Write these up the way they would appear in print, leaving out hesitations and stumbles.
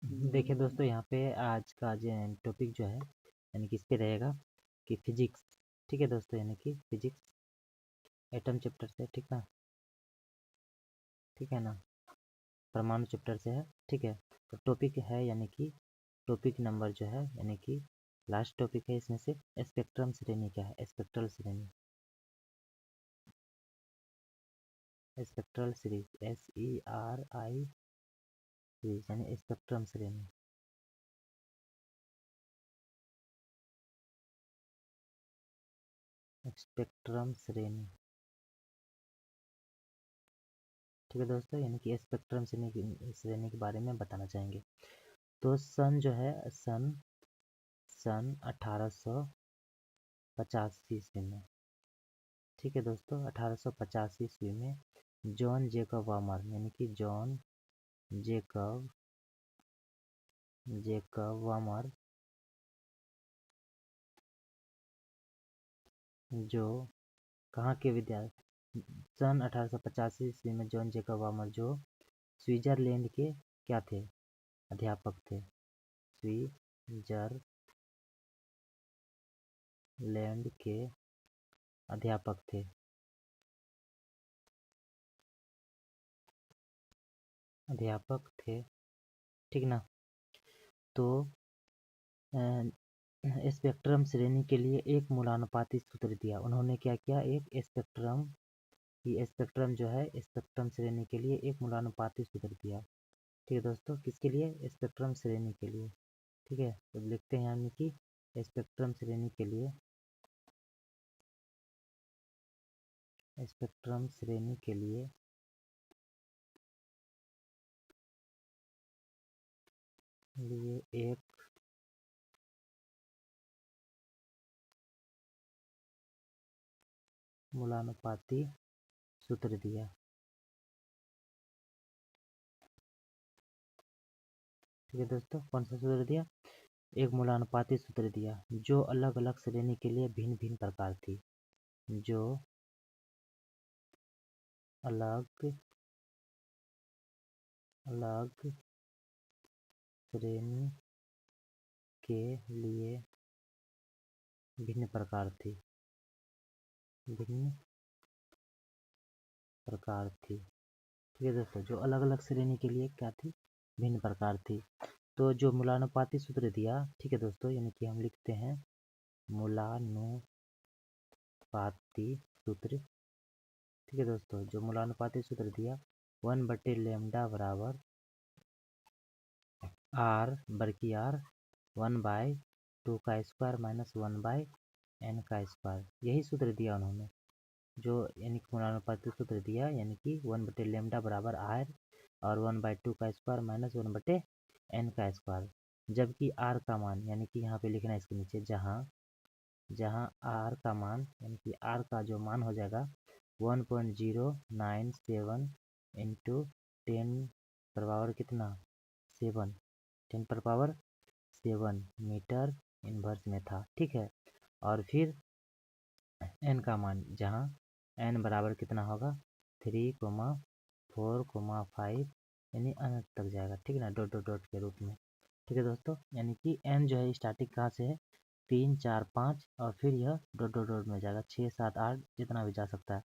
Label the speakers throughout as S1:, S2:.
S1: देखिए दोस्तों, यहाँ पे आज का जो टॉपिक जो है यानी कि इस पे रहेगा कि फिजिक्स। ठीक है दोस्तों, यानी कि फिजिक्स एटम चैप्टर से, ठीक है ना, परमाणु चैप्टर से है। ठीक है, तो टॉपिक है यानी कि टॉपिक नंबर जो है यानी कि लास्ट टॉपिक है इसमें से स्पेक्ट्रम श्रेणी क्या है, स्पेक्ट्रल श्रेणी, स्पेक्ट्रल सीरीज SERI सीरीज यानी स्पेक्ट्रम श्रेणी। स्पेक्ट्रम श्रेणी, ठीक है दोस्तों, यानी कि स्पेक्ट्रम श्रेणी के बारे में बताना चाहेंगे। तो सन जो है सन 1885 ईस्वी में, ठीक है दोस्तों, 1885 ईस्वी में जॉन जेकब वामर यानी कि जॉन जेकब वामर जो कहाँ के विद्यार्थी, सन 1885 ईस्वी में जॉन जेकब वामर जो स्विट्जरलैंड के क्या थे, अध्यापक थे, स्विट्जरलैंड के अध्यापक थे। ठीक ना। तो स्पेक्ट्रम श्रेणी के लिए एक मूलानुपाती सूत्र दिया उन्होंने। क्या किया, एक स्पेक्ट्रम जो है स्पेक्ट्रम श्रेणी के लिए एक मूलानुपाती सूत्र दिया। ठीक है दोस्तों, किसके लिए, स्पेक्ट्रम श्रेणी के लिए। ठीक है, तो लिखते हैं यानी कि स्पेक्ट्रम श्रेणी के लिए, स्पेक्ट्रम श्रेणी के लिए एक मूलानुपाती सूत्र दिया। ठीक है दोस्तों, कौन सा सूत्र दिया, एक मूलानुपाती सूत्र दिया जो अलग अलग श्रेणी के लिए भिन्न भिन्न प्रकार थी, जो अलग अलग श्रेणी के लिए भिन्न प्रकार थी, ठीक है दोस्तों, जो अलग अलग श्रेणी के लिए क्या थी, भिन्न प्रकार थी। तो जो मूलानुपाती सूत्र दिया, ठीक है दोस्तों, यानी कि हम लिखते हैं मूलानुपाती सूत्र। ठीक है दोस्तों, जो मूलानुपाती सूत्र दिया 1/λ बराबर R 1/2 का स्क्वायर माइनस 1/n का स्क्वायर, यही सूत्र दिया उन्होंने। जो यानी कि मूलानुपाती सूत्र दिया यानी कि 1/λ बराबर R और 1/2 का स्क्वायर माइनस 1/n का स्क्वायर। जबकि R का मान यानी कि यहाँ पे लिखना है इसके नीचे, जहाँ R का मान यानी कि R का जो मान हो जाएगा 1.097 इंटू 10 कितना 7, 10 मीटर इनवर्स में था। ठीक है, और फिर n का मान, जहाँ n बराबर कितना होगा 3,4,5 यानी अनंत तक जाएगा। ठीक है ना, डॉट डॉट डॉट के रूप में। ठीक है दोस्तों, यानी कि n जो है स्टार्टिंग कहाँ से है 3, 4, 5 और फिर यह डॉट डॉट डॉट में जाएगा 6, 7, 8 जितना भी जा सकता है।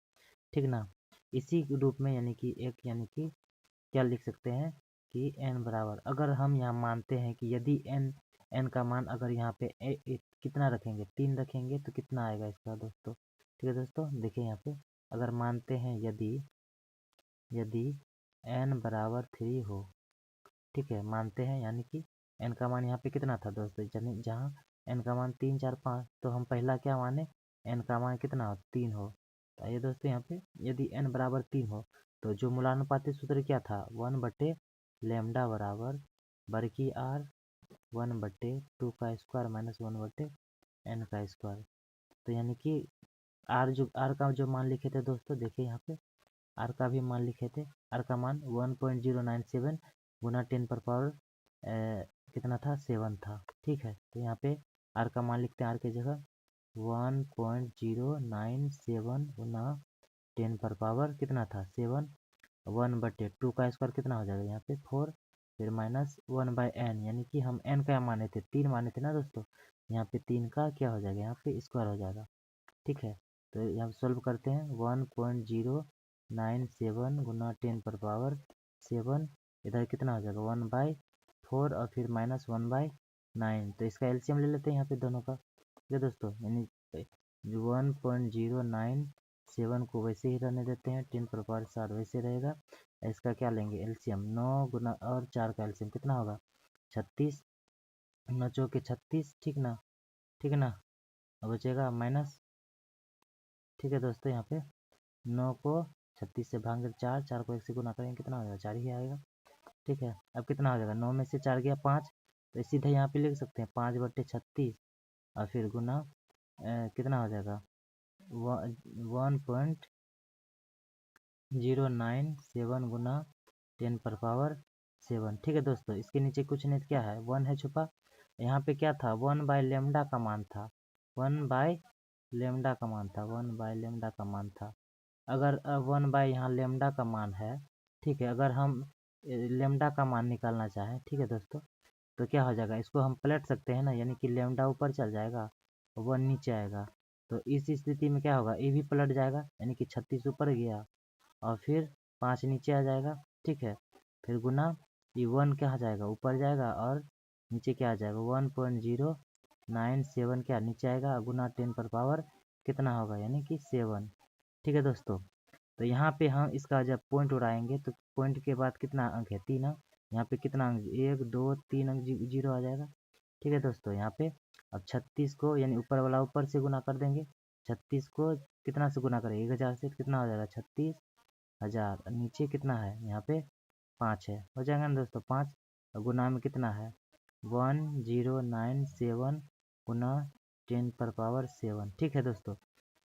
S1: ठीक ना, इसी रूप में यानी कि यानी कि क्या लिख सकते हैं कि n बराबर, अगर हम यहाँ मानते हैं कि यदि n का मान अगर यहाँ पे कितना रखेंगे 3 रखेंगे तो कितना आएगा इसका दोस्तों। ठीक है दोस्तों, देखिए यहाँ पे अगर मानते हैं यदि n बराबर 3 हो, ठीक है, मानते हैं यानी कि n का मान यहाँ पे कितना था दोस्तों, जहाँ n का मान 3, 4, 5, तो हम पहला क्या माने, n का मान कितना हो 3 हो। तो आइए दोस्तों, यहाँ पे यदि n बराबर 3 हो तो जो मूलानुपाती सूत्र क्या था 1/λ बराबर बरकी R 1/2 का स्क्वायर माइनस 1/n का स्क्वायर। तो यानी कि R का जो मान लिखे थे दोस्तों, देखिए यहाँ पे R का भी मान लिखे थे, R का मान 1.097 गुना 10 कितना था 7 था। ठीक है, तो यहाँ पे R का मान लिखते हैं, R की जगह 1.097 गुना 10 कितना था 7, 1/2 का स्क्वायर कितना हो जाएगा यहाँ पे 4, फिर माइनस 1/n, यानी कि हम n का माने थे 3 माने थे ना दोस्तों, यहाँ पे 3 का क्या हो जाएगा, यहाँ पे स्क्वायर हो जाएगा। ठीक है, तो यहाँ सॉल्व करते हैं 1.097 गुना 10⁻7, इधर कितना हो जाएगा 1/4 और फिर माइनस 1/9, तो इसका एलसीएम ले लेते हैं यहाँ पे दोनों का। ठीक है दोस्तों, यानी 1.097 को वैसे ही रहने देते हैं, 10⁻7 वैसे रहेगा। इसका क्या लेंगे एलसीएम, 9 गुना और 4 का एलसीएम कितना होगा 36, 9 चौके 36, ठीक ना, ठीक है ना, अब बचेगा माइनस। ठीक है दोस्तों, यहाँ पे 9 को 36 से भाग 4, 4 को 1 से गुना करेंगे कितना हो जाएगा 4 ही आएगा। ठीक है, अब कितना हो जाएगा 9 में से 4 गया 5, तो सीधे यहाँ पे लिख सकते हैं 5/36 और फिर गुना कितना हो जाएगा 1.097 गुना 10⁻7। ठीक है दोस्तों, इसके नीचे कुछ नहीं क्या है 1 है छुपा, यहाँ पे क्या था 1/λ का मान था, 1/λ का मान था, 1/λ का मान था। अगर 1 यहाँ लेमडा का मान है, ठीक है, अगर हम लेमडा का मान निकालना चाहें, ठीक है दोस्तों, तो क्या हो जाएगा, इसको हम पलट सकते हैं ना, यानी कि लेमडा ऊपर चल जाएगा 1 नीचे आएगा, तो इस स्थिति में क्या होगा, ये भी पलट जाएगा, यानी कि 36 ऊपर गया और फिर 5 नीचे आ जाएगा। ठीक है, फिर गुना ये 1 क्या आ जाएगा ऊपर जाएगा और नीचे क्या आ जाएगा 1.097 क्या नीचे आएगा, गुना 10 कितना होगा यानी कि 7। ठीक है दोस्तों, तो यहाँ पे हम इसका जब पॉइंट उड़ाएंगे तो पॉइंट के बाद कितना अंक है 3 अंक, यहाँ पे कितना अंक 1 2 3 अंक 0 आ जाएगा। ठीक है दोस्तों, यहाँ पे अब 36 को यानी ऊपर वाला ऊपर से गुना कर देंगे, 36 को कितना से गुना करें 1000 से, कितना हो जाएगा 36,000, नीचे कितना है यहाँ पे 5 है, हो जाएगा ना दोस्तों 5, और गुना में कितना है 1097 गुना 10⁻7। ठीक है दोस्तों,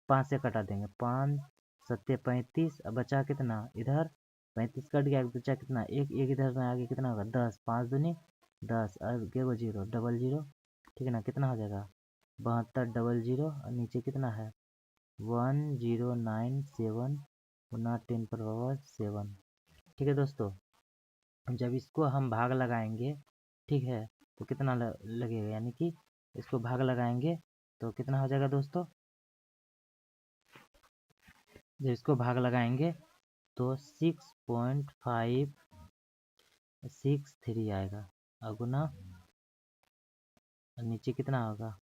S1: 5 से कटा देंगे, 5 7 35, अब बचा कितना इधर 35 कट गया, बचा कितना एक इधर में आगे कितना होगा 10, 5 दूनी 10 और गेगो 0 डबल 0। ठीक है ना, कितना हो जाएगा 7200 और नीचे कितना है 1097 गुना 10⁻7। ठीक है दोस्तों, जब इसको हम भाग लगाएंगे, ठीक है, तो कितना लगेगा, यानी कि इसको भाग लगाएंगे तो कितना हो जाएगा दोस्तों, जब इसको भाग लगाएंगे तो 6.563 आएगा और गुना नीचे कितना होगा,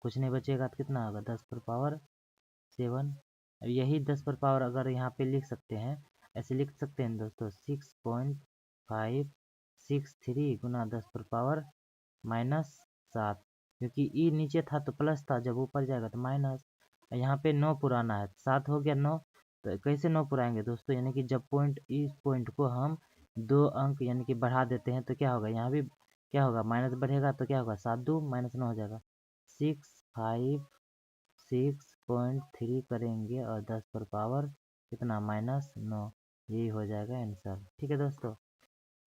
S1: कुछ नहीं बचेगा तो कितना होगा 10⁻7। अब यही 10 अगर यहाँ पे लिख सकते हैं, ऐसे लिख सकते हैं दोस्तों 6.563 गुना 10⁻−7, क्योंकि ई नीचे था तो प्लस था, जब ऊपर जाएगा तो माइनस। यहाँ पे 9 पुराना है, 7 हो गया 9, तो कैसे 9 पुराएंगे दोस्तों, यानी कि जब पॉइंट इस पॉइंट को हम 2 अंक यानी कि बढ़ा देते हैं तो क्या होगा, यहाँ भी क्या होगा माइनस बढ़ेगा, तो क्या होगा 7 2 -9 हो जाएगा, 6.3 करेंगे और 10 कितना -9, यही हो जाएगा आंसर। ठीक है दोस्तों,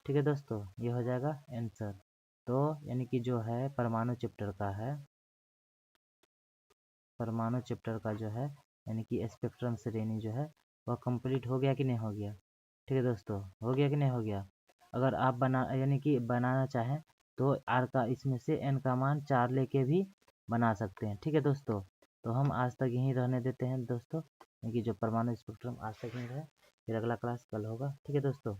S1: ठीक है दोस्तों, ये हो जाएगा आंसर। तो यानी कि जो है परमाणु चैप्टर का है, परमाणु चैप्टर का जो है यानी कि स्पेक्ट्रम श्रेणी जो है वह कंप्लीट हो गया कि नहीं हो गया। ठीक है दोस्तों, हो गया कि नहीं हो गया। अगर आप यानी कि बनाना चाहें तो आर का इसमें से एन का मान 4 लेके भी बना सकते हैं। ठीक है दोस्तों, तो हम आज तक यहीं रहने देते हैं दोस्तों, यानी कि जो परमाणु स्पेक्ट्रम आज तक यहीं रहे, फिर अगला क्लास कल होगा। ठीक है दोस्तों।